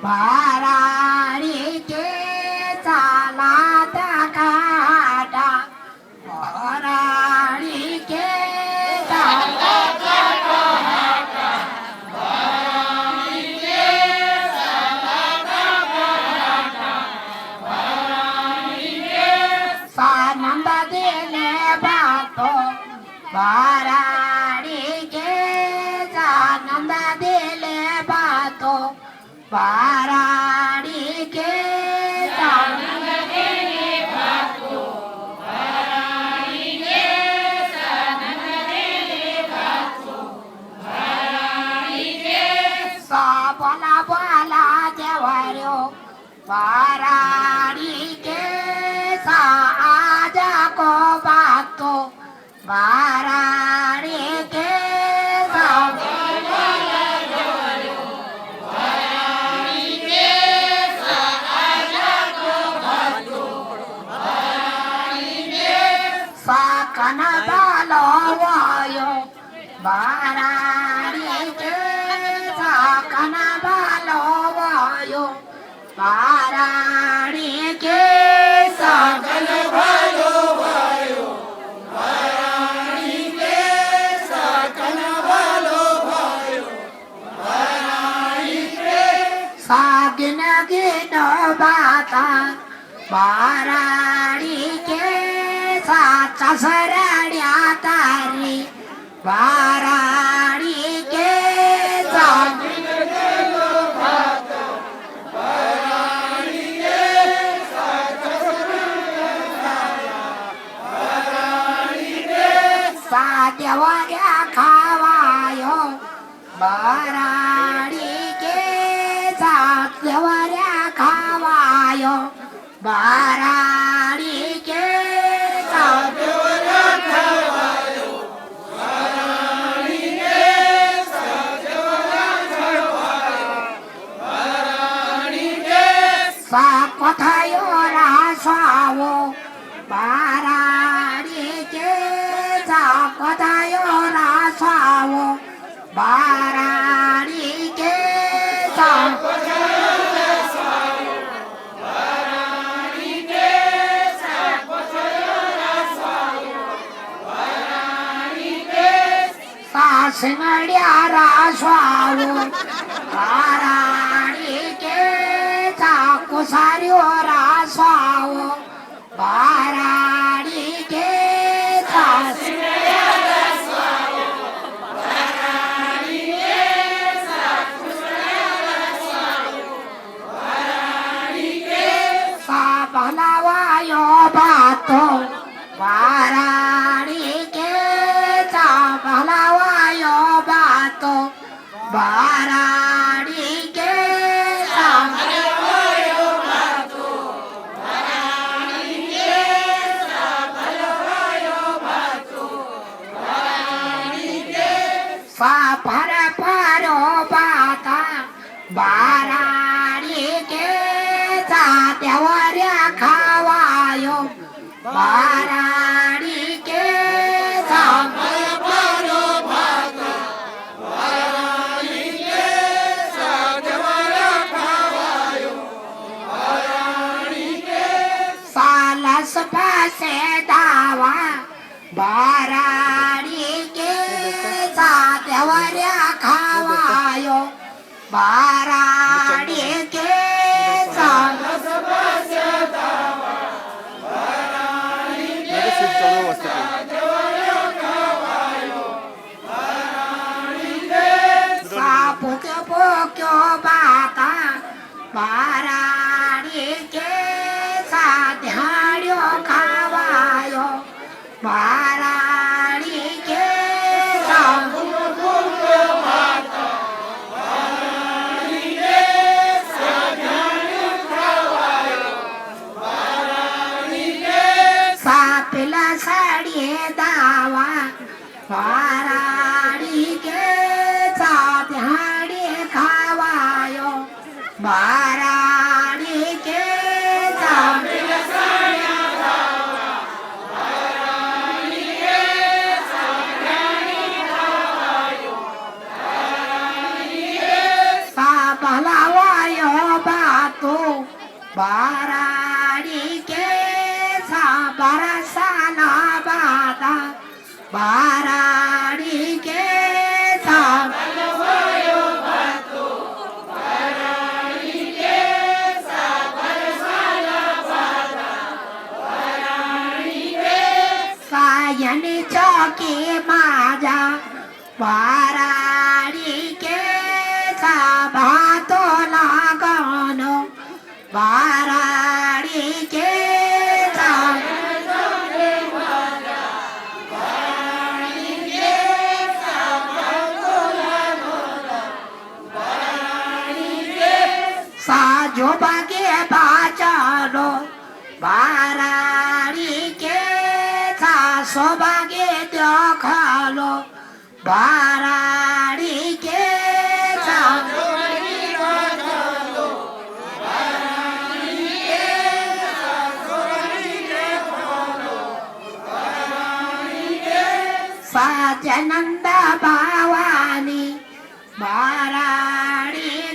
भराडी के चाला त्या काटा भराडी के चाला सानंद दिले बातो भराडी के सानंद दिले बातो भराडी के सानंद दिले बातो भराडी के सानंद दिले बातो भराडी के सा बोला बोला देवाऱ्यो भराडी के सा आजा को बातो भराडी के सा साकन बालो वायो भराडी के साकन बालो वायो भराडी के साकन बालो वायो भराडी के साकन बालो वायो भराडी के सागिन गिन बाता भराडी के साचा सरड्या तारी भराडी के सागिन गिन बाता भराडी के साचा सरड्या भराडी के सात्यावऱ्या खावायो भराडी के सात्यावऱ्या खावायो भराडी के सात्यावऱ्या खावायो भराडी के सात्यावऱ्या खावायो भराडी के साकथायो रासावो भराडी के साकथायो रासावो भराडी के साकथायो रासावो भराडी के साकथायो रासावो भराडी के सासिंगड्या रासावो भराडी के साकुसार्यो रासावो भराडी के सासिंगड्या रासावो भराडी के साकुसार्यो रासावो भराडी के साबलावायो बातो भराडी के साबलावायो बातो भराडी के साबलावायो बातो भराडी के साबलावायो बातो भराडी के साफर पारो बाता भराडी के सात्यावऱ्या खावायो भराडी के साफर पारो बाता भराडी के सात्यावऱ्या खावायो भराडी के सालस पासे दावा भराडी के सात्यावऱ्या खावायो भराडी के सालस पासे दावा भराडी के सात्यावऱ्या खावायो भराडी के सापुक्यो पोक्यो बाता भराडी के साध्याड्यो खावायो भराडी के सापुक्यो पोक्यो बाता भराडी के साध्याड्यो खावायो भराडी के सापिला साडी दावा भराडी के साध्याडी खावायो भराडी के सापिला साडी दावा भराडी के साध्याडी खावायो भराडी के सापलावायो की माझ्या वाराडी केचा भातो लागण वाराडी केचा साजो बागे बाजारो बाराड़ी के सो बागे देखालो बाराड़ी के साजनंद भावानी बाराड़ी